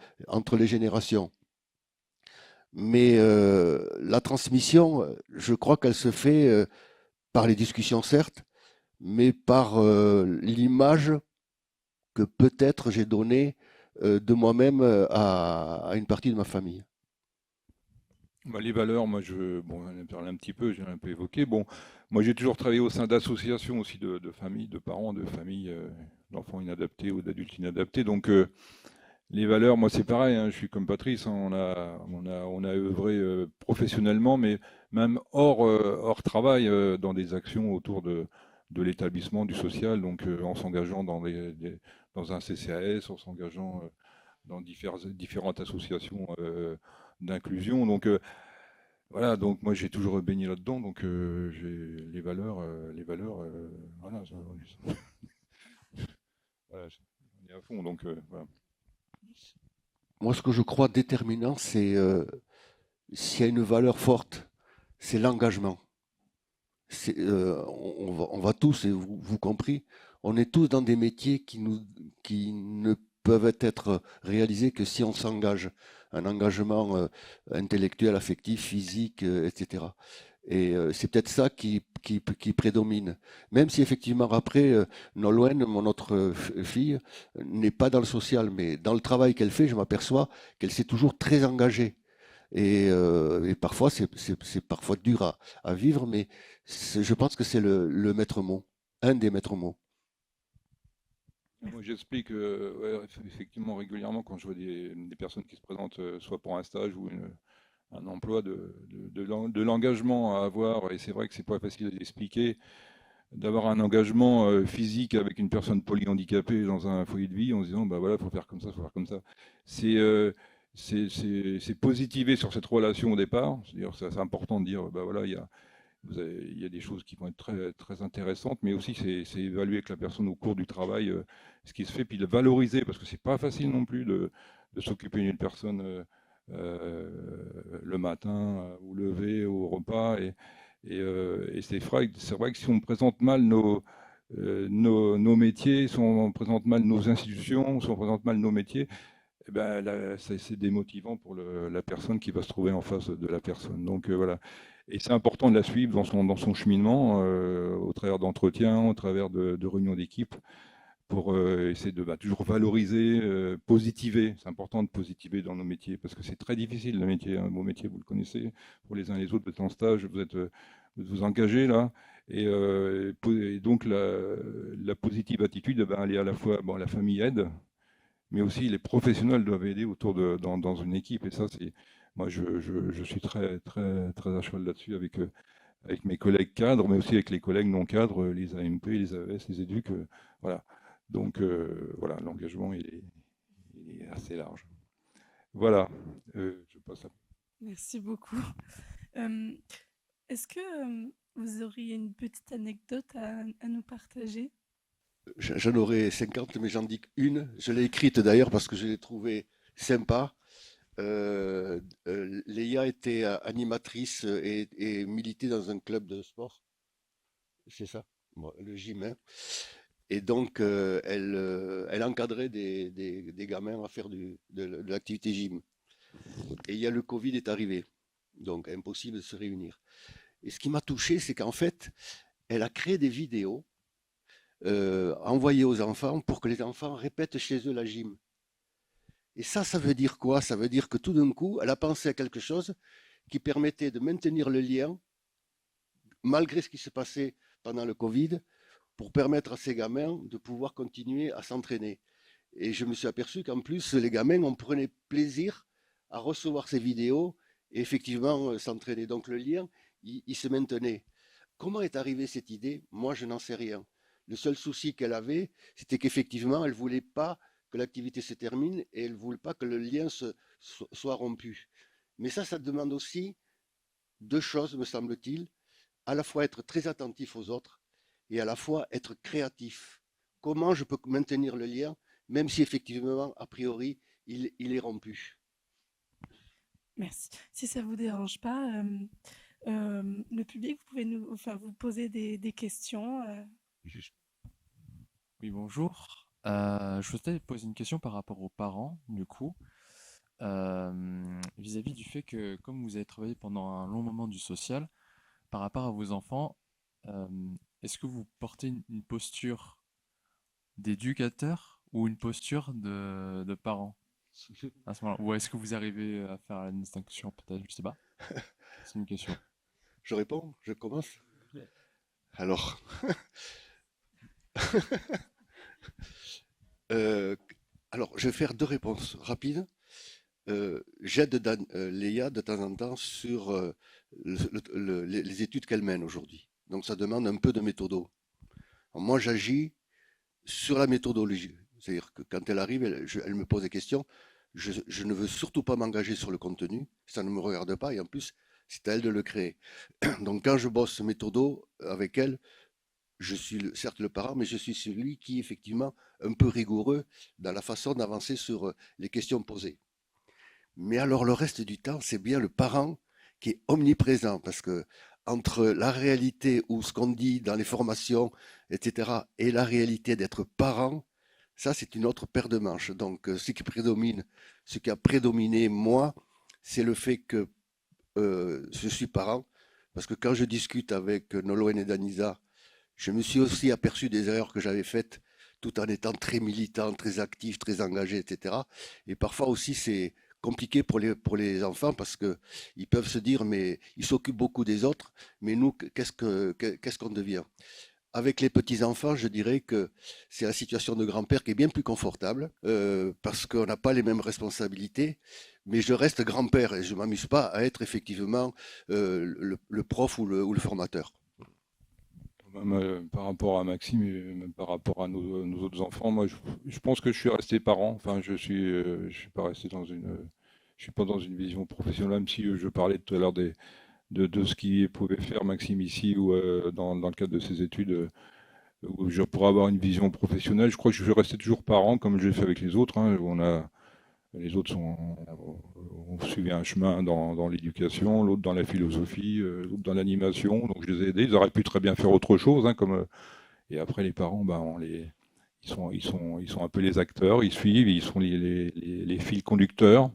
les générations. Mais la transmission, je crois qu'elle se fait par les discussions, certes, mais par l'image que peut-être j'ai donnée de moi-même à une partie de ma famille. Bah, les valeurs, moi, on en a parlé un petit peu, j'ai un peu évoqué. Bon, moi, j'ai toujours travaillé au sein d'associations aussi de familles, de parents, de familles d'enfants inadaptés ou d'adultes inadaptés. Donc, les valeurs, moi, c'est pareil, hein, je suis comme Patrice, hein, on a œuvré professionnellement, mais même hors travail, dans des actions autour de l'établissement, du social, donc en s'engageant dans un CCAS, en s'engageant dans différentes associations d'inclusion. Donc voilà, donc moi j'ai toujours baigné là-dedans, donc j'ai les valeurs, voilà, voilà, on est à fond, donc voilà. Moi, ce que je crois déterminant, c'est s'il y a une valeur forte, c'est l'engagement. On va tous, et vous compris, on est tous dans des métiers qui ne peuvent être réalisés que si on s'engage. Un engagement intellectuel, affectif, physique, etc. Et c'est peut-être ça qui prédomine. Même si effectivement après, Nolwenn, mon autre fille, n'est pas dans le social, mais dans le travail qu'elle fait, je m'aperçois qu'elle s'est toujours très engagée. Et parfois, c'est parfois dur à vivre, mais je pense que c'est le maître mot, un des maîtres mots. Moi, j'explique effectivement régulièrement quand je vois des personnes qui se présentent soit pour un stage ou un emploi de l'engagement à avoir, et c'est vrai que c'est pas facile d'expliquer, d'avoir un engagement physique avec une personne polyhandicapée dans un foyer de vie en se disant bah voilà, faut faire comme ça, faut faire comme ça. C'est positiver sur cette relation au départ, c'est-à-dire c'est important de dire bah voilà, il y a des choses qui vont être très, très intéressantes, mais aussi c'est évaluer avec la personne au cours du travail ce qui se fait, puis de valoriser, parce que c'est pas facile non plus de s'occuper d'une personne le matin, au lever, au repas, et c'est vrai que si on présente mal nos métiers, si on présente mal nos institutions, si on présente mal nos métiers, eh ben, là, c'est démotivant pour la personne qui va se trouver en face de la personne. Donc voilà. Et c'est important de la suivre dans son cheminement, au travers d'entretiens, au travers de réunions d'équipe, pour essayer de toujours valoriser, positiver. C'est important de positiver dans nos métiers, parce que c'est très difficile le métier. Vos métiers, vous le connaissez, pour les uns et les autres, vous êtes en stage, vous engagez là. Et donc la positive attitude, ben, elle est à la fois, bon, la famille aide, mais aussi les professionnels doivent aider dans une équipe. Et ça, moi, je suis très, très, très à cheval là-dessus avec mes collègues cadres, mais aussi avec les collègues non cadres, les AMP, les AES, les éducs. Voilà. Donc, voilà, l'engagement, il est assez large. Voilà. Je passe à... Merci beaucoup. Est-ce que vous auriez une petite anecdote à nous partager? J'en aurais 50, mais j'en dis qu'une. Je l'ai écrite d'ailleurs parce que je l'ai trouvée sympa. Léa était animatrice et militait dans un club de sport. C'est ça, bon, le gym. Hein. Et donc, elle encadrait des gamins à faire de l'activité gym. Et il y a le Covid est arrivé. Donc, impossible de se réunir. Et ce qui m'a touché, c'est qu'en fait, elle a créé des vidéos envoyées aux enfants pour que les enfants répètent chez eux la gym. Et ça veut dire quoi? Ça veut dire que tout d'un coup, elle a pensé à quelque chose qui permettait de maintenir le lien, malgré ce qui se passait pendant le Covid, pour permettre à ces gamins de pouvoir continuer à s'entraîner. Et je me suis aperçu qu'en plus, les gamins, on prenait plaisir à recevoir ces vidéos et effectivement s'entraîner. Donc le lien, il se maintenait. Comment est arrivée cette idée? Moi, je n'en sais rien. Le seul souci qu'elle avait, c'était qu'effectivement, elle ne voulait pas que l'activité se termine et elle ne voulait pas que le lien soit rompu. Mais ça demande aussi deux choses, me semble-t-il. À la fois être très attentif aux autres et à la fois être créatif. Comment je peux maintenir le lien, même si effectivement, a priori, il est rompu? Merci. Si ça ne vous dérange pas, le public, vous pouvez vous poser des questions. Oui, bonjour. Je souhaitais poser une question par rapport aux parents, du coup, vis-à-vis du fait que, comme vous avez travaillé pendant un long moment du social, par rapport à vos enfants, est-ce que vous portez une posture d'éducateur ou une posture de parent à ce moment-là? Ou est-ce que vous arrivez à faire la distinction, peut-être, je sais pas. C'est une question. Je réponds, je commence. Alors, je vais faire deux réponses rapides. J'aide Léa de temps en temps sur les études qu'elle mène aujourd'hui. Donc ça demande un peu de méthodo. Alors, moi, j'agis sur la méthodologie. C'est-à-dire que quand elle arrive, elle me pose des questions. Je ne veux surtout pas m'engager sur le contenu. Ça ne me regarde pas. Et en plus, c'est à elle de le créer. Donc quand je bosse méthodo avec elle, je suis certes le parent, mais je suis celui qui est effectivement un peu rigoureux dans la façon d'avancer sur les questions posées. Mais alors le reste du temps, c'est bien le parent qui est omniprésent, parce que entre la réalité ou ce qu'on dit dans les formations, etc., et la réalité d'être parent, ça c'est une autre paire de manches. Donc ce qui a prédominé moi, c'est le fait que je suis parent, parce que quand je discute avec Nolwenn et Danisa, je me suis aussi aperçu des erreurs que j'avais faites tout en étant très militant, très actif, très engagé, etc. Et parfois aussi, c'est compliqué pour les enfants parce qu'ils peuvent se dire, mais ils s'occupent beaucoup des autres, mais nous, qu'est-ce qu'on devient? Avec les petits-enfants, je dirais que c'est la situation de grand-père qui est bien plus confortable parce qu'on n'a pas les mêmes responsabilités, mais je reste grand-père et je ne m'amuse pas à être effectivement le prof ou le formateur. Même, par rapport à Maxime et même par rapport à nos autres enfants, moi je pense que je suis resté parent. Enfin, je suis pas resté je suis pas dans une vision professionnelle, même si je parlais tout à l'heure de ce qu'il pouvait faire Maxime ici ou dans le cadre de ses études, où je pourrais avoir une vision professionnelle. Je crois que je vais rester toujours parent comme je l'ai fait avec les autres. Hein, les autres ont suivi un chemin dans l'éducation, l'autre dans la philosophie, l'autre dans l'animation. Donc je les ai aidés. Ils auraient pu très bien faire autre chose, hein, Et après, les parents, ils sont un peu les acteurs, ils suivent, ils sont les fils conducteurs.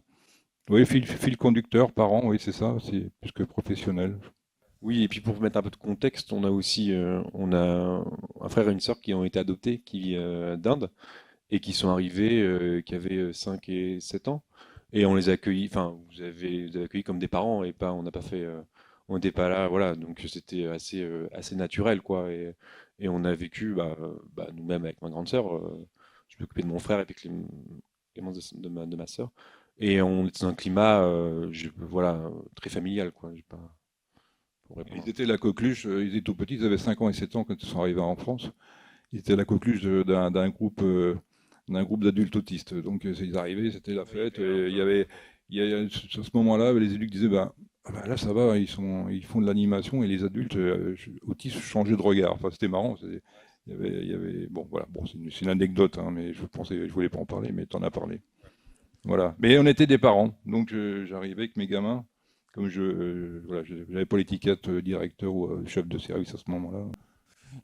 Oui, fil conducteur, parents, oui, c'est ça, c'est plus que professionnel. Oui, et puis pour mettre un peu de contexte, on a aussi on a un frère et une sœur qui ont été adoptés, qui vivent d'Inde, et qui sont arrivés, qui avaient 5 et 7 ans. Et on les a accueillis, enfin, vous avez accueillis comme des parents, et pas, on n'a pas fait, on n'était pas là, voilà, donc c'était assez naturel, quoi. Et on a vécu, nous-mêmes avec ma grande sœur, je m'occupais de mon frère et puis Clémence de ma sœur. Et on était dans un climat, voilà, très familial, quoi. J'ai pas, pour répondre. Ils étaient la coqueluche, ils étaient tout petits, ils avaient 5 ans et 7 ans quand ils sont arrivés en France. Ils étaient la coqueluche d'un groupe d'adultes autistes. Donc ils arrivaient, c'était la fête. Sur ce moment-là, les éducs disaient là ça va, ils font de l'animation et les adultes autistes changeaient de regard. Enfin, c'était marrant. Bon, voilà, bon, c'est une anecdote, hein, mais je voulais pas en parler, mais tu en as parlé. Voilà. Mais on était des parents, donc j'arrivais avec mes gamins. Comme j'avais pas l'étiquette directeur ou chef de service à ce moment-là.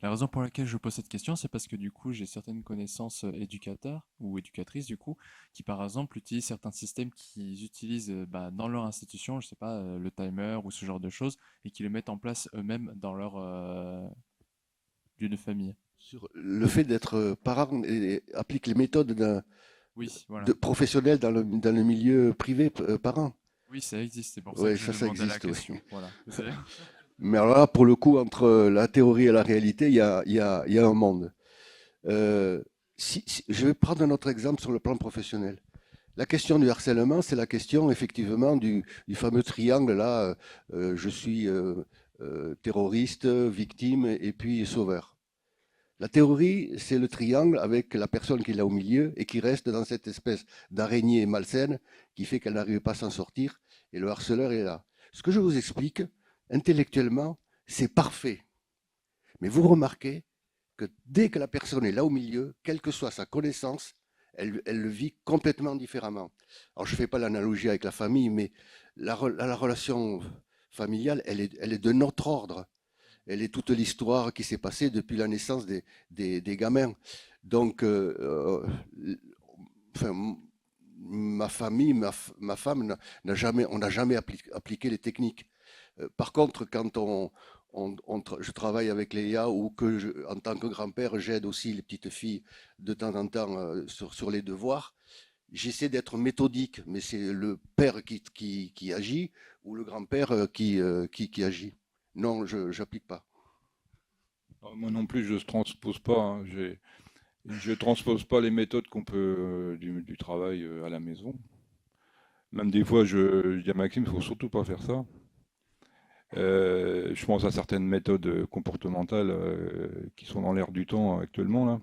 La raison pour laquelle je pose cette question, c'est parce que du coup, j'ai certaines connaissances éducateurs ou éducatrices du coup, qui par exemple utilisent certains systèmes qu'ils utilisent dans leur institution, je sais pas, le timer ou ce genre de choses, et qui le mettent en place eux-mêmes dans leur lieu de famille. Sur le fait d'être parent et applique les méthodes Oui, voilà. de professionnel dans le milieu privé parent. Oui, ça existe, c'est pour ça Ouais, que je ça demandais la existe, oui. question. Voilà. Mais alors là, pour le coup, entre la théorie et la réalité, il y a un monde. Je vais prendre un autre exemple sur le plan professionnel. La question du harcèlement, c'est la question effectivement du fameux triangle là, je suis terroriste, victime et puis sauveur. La théorie, c'est le triangle avec la personne qui est là au milieu et qui reste dans cette espèce d'araignée malsaine qui fait qu'elle n'arrive pas à s'en sortir et le harceleur est là. Ce que je vous explique, intellectuellement, c'est parfait. Mais vous remarquez que dès que la personne est là au milieu, quelle que soit sa connaissance, elle le vit complètement différemment. Alors je ne fais pas l'analogie avec la famille, mais la relation familiale, elle est de notre ordre. Elle est toute l'histoire qui s'est passée depuis la naissance des gamins. Donc, ma famille, ma femme, on n'a jamais appliqué les techniques. Par contre, quand je travaille avec Léa ou en tant que grand-père, j'aide aussi les petites filles de temps en temps sur les devoirs, j'essaie d'être méthodique, mais c'est le père qui agit ou le grand-père qui agit. Non, je n'applique pas. Moi non plus, je ne transpose pas. Hein. Je ne transpose pas les méthodes qu'on peut du travail à la maison. Même des fois, je dis à Maxime, il ne faut surtout pas faire ça. Je pense à certaines méthodes comportementales qui sont dans l'air du temps actuellement, là.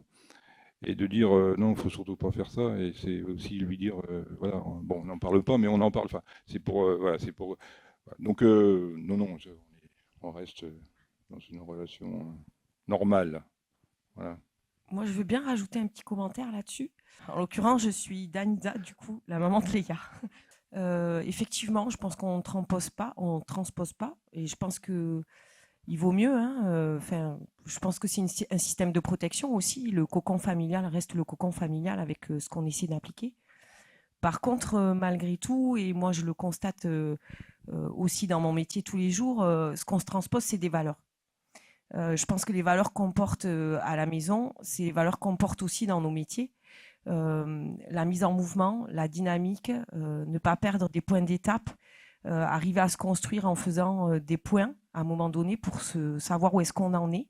Et de dire non, il ne faut surtout pas faire ça. Et c'est aussi lui dire, voilà, bon, on n'en parle pas, mais on en parle. Enfin, c'est pour, voilà, c'est pour. Voilà. Donc, non, on reste dans une relation normale. Voilà. Moi, je veux bien rajouter un petit commentaire là-dessus. En l'occurrence, je suis Danida, du coup, la maman de Léa. Effectivement, je pense qu'on ne transpose pas, et je pense que il vaut mieux. Je pense que c'est un système de protection aussi. Le cocon familial reste le cocon familial avec ce qu'on essaie d'appliquer. Par contre, malgré tout, et moi je le constate aussi dans mon métier tous les jours, ce qu'on se transpose, c'est des valeurs. Je pense que les valeurs qu'on porte à la maison, c'est les valeurs qu'on porte aussi dans nos métiers. La mise en mouvement, la dynamique, ne pas perdre des points d'étape, arriver à se construire en faisant des points à un moment donné pour savoir où est-ce qu'on en est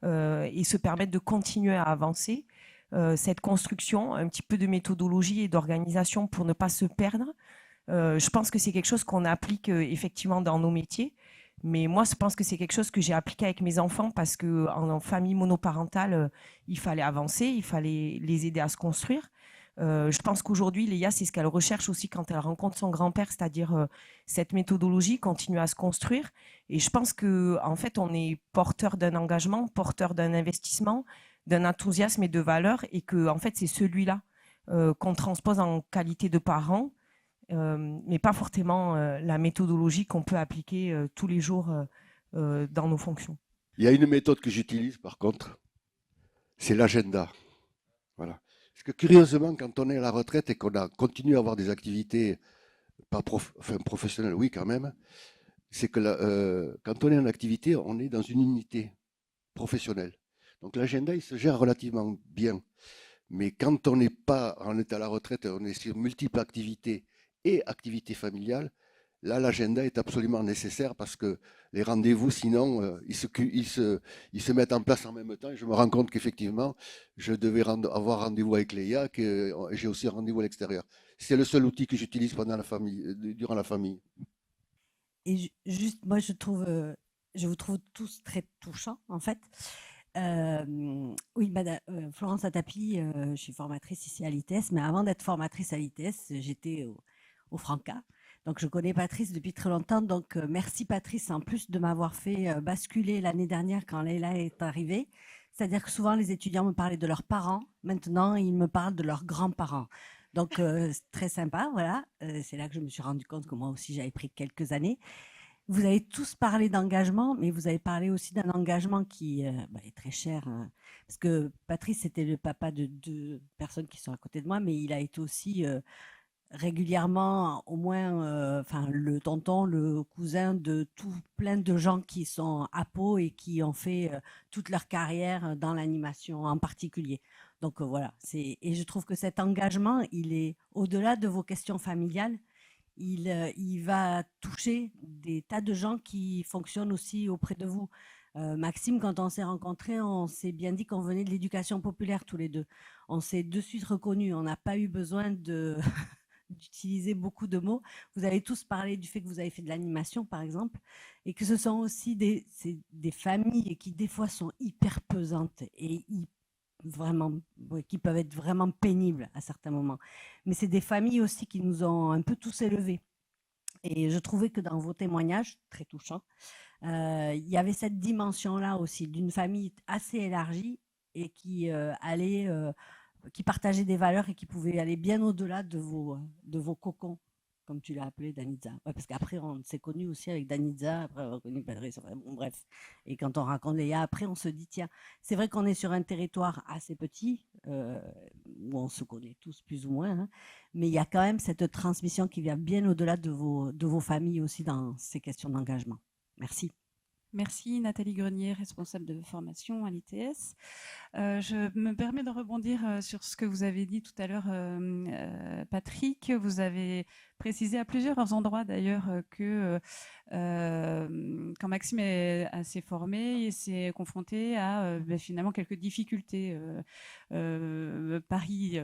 et se permettre de continuer à avancer. Cette construction, un petit peu de méthodologie et d'organisation pour ne pas se perdre. Je pense que c'est quelque chose qu'on applique effectivement dans nos métiers. Mais moi, je pense que c'est quelque chose que j'ai appliqué avec mes enfants parce qu'en famille monoparentale, il fallait avancer, il fallait les aider à se construire. Je pense qu'aujourd'hui, Léa, c'est ce qu'elle recherche aussi quand elle rencontre son grand-père, c'est-à-dire cette méthodologie, continuer à se construire. Et je pense qu'en fait, on est porteur d'un engagement, porteur d'un investissement, d'un enthousiasme et de valeurs, et que en fait, c'est celui-là qu'on transpose en qualité de parent. Mais pas forcément la méthodologie qu'on peut appliquer tous les jours dans nos fonctions. Il y a une méthode que j'utilise par contre, c'est l'agenda. Voilà. Parce que curieusement, quand on est à la retraite et qu'on a continué à avoir des activités pas professionnelles, oui quand même, c'est que quand on est en activité, on est dans une unité professionnelle. Donc l'agenda, il se gère relativement bien. Mais quand on est à la retraite, on est sur multiples activités et activités familiales, là, l'agenda est absolument nécessaire parce que les rendez-vous, sinon, ils se mettent en place en même temps. Et je me rends compte qu'effectivement, je devais avoir rendez-vous avec Léa, que j'ai aussi un rendez-vous à l'extérieur. C'est le seul outil que j'utilise pendant la famille, durant la famille. Et juste, moi, je vous trouve tous très touchants, en fait. Oui, Florence Atapi, je suis formatrice ici à l'ITS, mais avant d'être formatrice à l'ITS, j'étais au Franca. Donc, je connais Patrice depuis très longtemps. Donc, merci Patrice, en plus de m'avoir fait basculer l'année dernière quand Leïla est arrivée. C'est-à-dire que souvent, les étudiants me parlaient de leurs parents. Maintenant, ils me parlent de leurs grands-parents. Donc, c'est très sympa, voilà. C'est là que je me suis rendu compte que moi aussi, j'avais pris quelques années. Vous avez tous parlé d'engagement, mais vous avez parlé aussi d'un engagement qui est très cher. Parce que Patrice, c'était le papa de 2 personnes qui sont à côté de moi, mais il a été aussi régulièrement, au moins, le tonton, le cousin de tout plein de gens qui sont à Pau et qui ont fait toute leur carrière dans l'animation en particulier. Donc voilà, et je trouve que cet engagement, il est au-delà de vos questions familiales. Il va toucher des tas de gens qui fonctionnent aussi auprès de vous. Maxime, quand on s'est rencontrés, on s'est bien dit qu'on venait de l'éducation populaire tous les deux. On s'est de suite reconnus. On n'a pas eu besoin d'utiliser beaucoup de mots. Vous avez tous parlé du fait que vous avez fait de l'animation, par exemple, et que ce sont aussi des familles qui, des fois, sont hyper pesantes et vraiment, qui peuvent être vraiment pénibles à certains moments. Mais c'est des familles aussi qui nous ont un peu tous élevés. Et je trouvais que dans vos témoignages, très touchants, il y avait cette dimension-là aussi d'une famille assez élargie et qui qui partageait des valeurs et qui pouvait aller bien au-delà de vos cocons, comme tu l'as appelé, Danitza. Ouais, parce qu'après, on s'est connus aussi avec Danitza, après on a connu Patrice, enfin, bon, bref. Et quand on raconte Léa, après, on se dit, tiens, c'est vrai qu'on est sur un territoire assez petit, où on se connaît tous plus ou moins, hein, mais il y a quand même cette transmission qui vient bien au-delà de vos familles aussi dans ces questions d'engagement. Merci. Merci Nathalie Grenier, responsable de formation à l'ITS. Je me permets de rebondir sur ce que vous avez dit tout à l'heure, Patrick. Vous avez précisé à plusieurs endroits d'ailleurs que quand Maxime s'est formé, il s'est confronté à finalement quelques difficultés. Paris,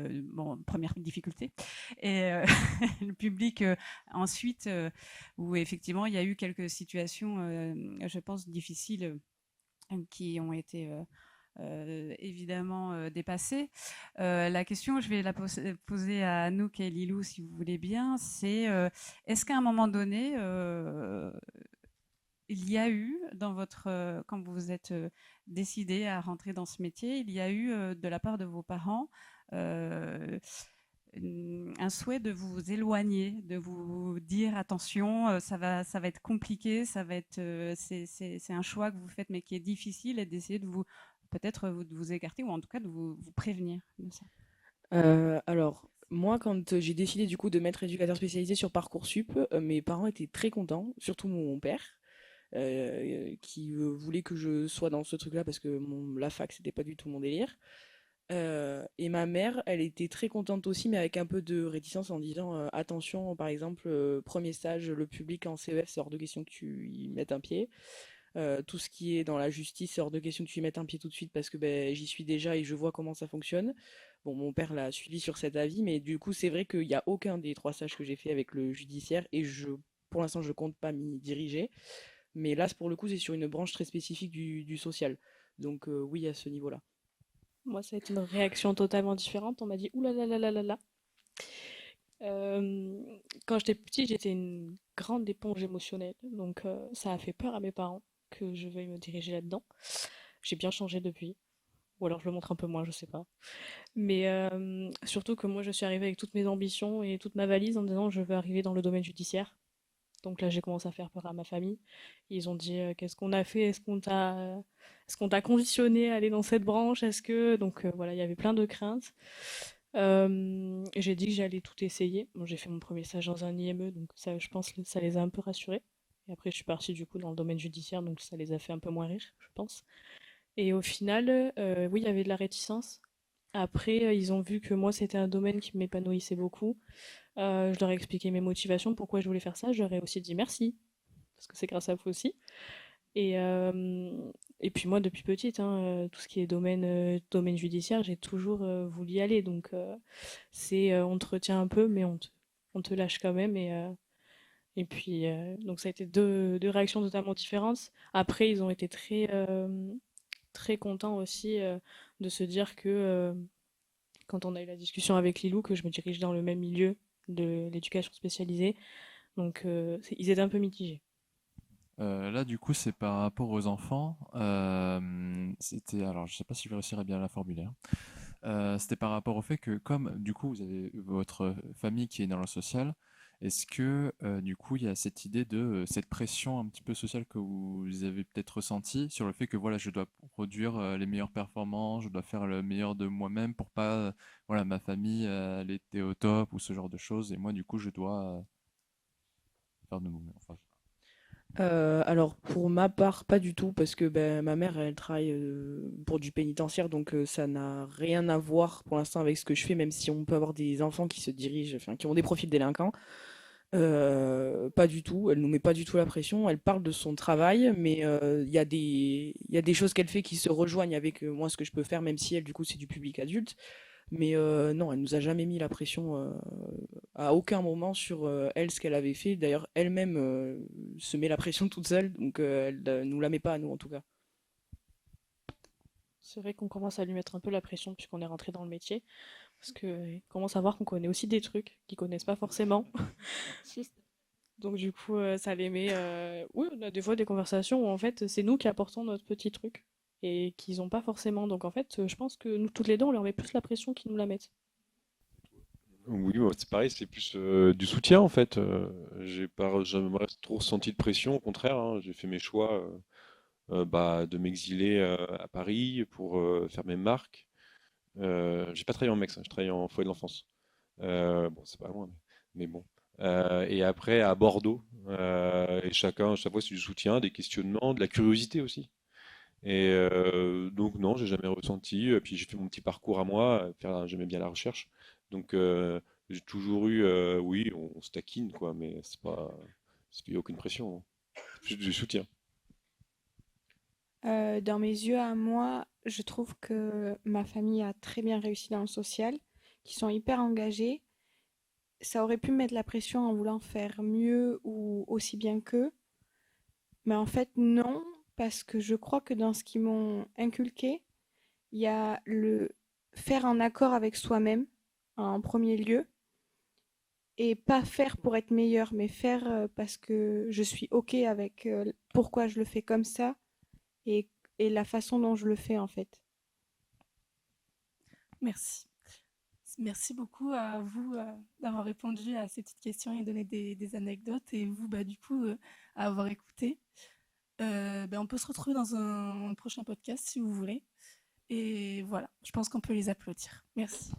première difficulté, et le public ensuite, où effectivement il y a eu quelques situations, je pense, difficiles qui ont été évidemment dépassées. La question, je vais la poser à Anouk et Lilou, si vous voulez bien, c'est est-ce qu'à un moment donné, il y a eu, quand vous vous êtes décidé à rentrer dans ce métier, il y a eu de la part de vos parents un souhait de vous éloigner, de vous dire attention, ça va être compliqué, c'est un choix que vous faites mais qui est difficile, et d'essayer de vous écarter, ou en tout cas de vous prévenir de ça. Alors, moi, quand j'ai décidé du coup de m'être éducateur spécialisé sur Parcoursup, mes parents étaient très contents, surtout mon père, qui voulait que je sois dans ce truc-là parce que la fac, c'était pas du tout mon délire. Et ma mère, elle était très contente aussi, mais avec un peu de réticence en disant attention, par exemple, premier stage, le public en CEF, c'est hors de question que tu y mettes un pied. Tout ce qui est dans la justice, c'est hors de question que tu y mettes un pied tout de suite parce que j'y suis déjà et je vois comment ça fonctionne. Bon, mon père l'a suivi sur cet avis, mais du coup, c'est vrai qu'il n'y a aucun des 3 stages que j'ai fait avec le judiciaire et pour l'instant, je compte pas m'y diriger. Mais là, pour le coup, c'est sur une branche très spécifique du social. Donc oui, à ce niveau-là. Moi, ça a été une réaction totalement différente. On m'a dit ouh là là là là là là. Quand j'étais petite, j'étais une grande éponge émotionnelle, donc ça a fait peur à mes parents que je veuille me diriger là-dedans. J'ai bien changé depuis, ou alors je le montre un peu moins, je sais pas. Mais surtout que moi, je suis arrivée avec toutes mes ambitions et toute ma valise en disant je veux arriver dans le domaine judiciaire. Donc là, j'ai commencé à faire peur à ma famille. Ils ont dit qu'est-ce qu'on a fait? Est-ce qu'on t'a conditionné à aller dans cette branche? Donc voilà, il y avait plein de craintes. J'ai dit que j'allais tout essayer. Bon, j'ai fait mon premier stage dans un IME, donc ça, je pense que ça les a un peu rassurés. Et après, je suis partie du coup dans le domaine judiciaire, donc ça les a fait un peu moins rire, je pense. Et au final, oui, il y avait de la réticence. Après, ils ont vu que moi, c'était un domaine qui m'épanouissait beaucoup. Je leur ai expliqué mes motivations, pourquoi je voulais faire ça. Je leur ai aussi dit merci, parce que c'est grâce à vous aussi. Et, euh, et puis moi, depuis petite, hein, tout ce qui est domaine judiciaire, j'ai toujours voulu y aller. Donc, on te retient un peu, mais on te lâche quand même. Et puis, donc ça a été deux réactions totalement différentes. Après, ils ont été très contents aussi de se dire que quand on a eu la discussion avec Lilou, que je me dirige dans le même milieu de l'éducation spécialisée. Donc, ils étaient un peu mitigés. Là, du coup, c'est par rapport aux enfants. Alors, je sais pas si je vais réussir à bien la formuler, hein. C'était par rapport au fait que, comme du coup, vous avez votre famille qui est dans le social, est-ce que du coup, il y a cette idée de cette pression un petit peu sociale que vous avez peut-être ressentie sur le fait que voilà, je dois produire les meilleures performances, je dois faire le meilleur de moi-même pour pas, voilà, ma famille, elle était au top ou ce genre de choses, et moi, du coup, je dois faire de mon. Enfin, Alors pour ma part, pas du tout, parce que ben, ma mère, elle travaille pour du pénitentiaire, donc ça n'a rien à voir pour l'instant avec ce que je fais, même si on peut avoir des enfants qui se dirigent, enfin qui ont des profils délinquants. Pas du tout, elle nous met pas du tout la pression, elle parle de son travail, mais il y a des choses qu'elle fait qui se rejoignent avec moi, ce que je peux faire, même si elle, du coup, c'est du public adulte. Mais non, elle nous a jamais mis la pression à aucun moment sur elle, ce qu'elle avait fait. D'ailleurs, elle-même se met la pression toute seule, donc elle nous la met pas à nous en tout cas. C'est vrai qu'on commence à lui mettre un peu la pression puisqu'on est rentré dans le métier. Parce qu'il commence à voir qu'on connaît aussi des trucs qu'ils connaissent pas forcément. Donc du coup, ça les met. Oui, on a des fois des conversations où en fait, c'est nous qui apportons notre petit truc et qu'ils n'ont pas forcément. Donc en fait, je pense que nous toutes les deux, on leur met plus la pression qu'ils nous la mettent. Oui, moi, c'est pareil, c'est plus du soutien en fait. J'ai pas jamais trop ressenti de pression, au contraire, hein. J'ai fait mes choix de m'exiler à Paris pour faire mes marques. J'ai pas travaillé en Mex, hein, je travaillais en foyer de l'enfance. Bon, c'est pas loin, mais bon. Et après à Bordeaux, et chaque fois c'est du soutien, des questionnements, de la curiosité aussi. Et donc non, j'ai jamais ressenti. Et puis j'ai fait mon petit parcours à moi. J'aimais bien la recherche, donc j'ai toujours eu, oui, on se taquine quoi, mais il n'y a aucune pression, hein. Juste du soutien. Dans mes yeux à moi, je trouve que ma famille a très bien réussi dans le social, qui sont hyper engagés. Ça aurait pu me mettre la pression en voulant faire mieux ou aussi bien qu'eux, mais en fait non, parce que je crois que dans ce qu'ils m'ont inculqué, il y a le faire en accord avec soi-même en premier lieu, et pas faire pour être meilleur, mais faire parce que je suis OK avec pourquoi je le fais comme ça et, et la façon dont je le fais en fait. Merci. Merci beaucoup à vous d'avoir répondu à ces petites questions et donné des anecdotes et vous, du coup, à avoir écouté. On peut se retrouver dans un prochain podcast si vous voulez. Et voilà, je pense qu'on peut les applaudir. Merci.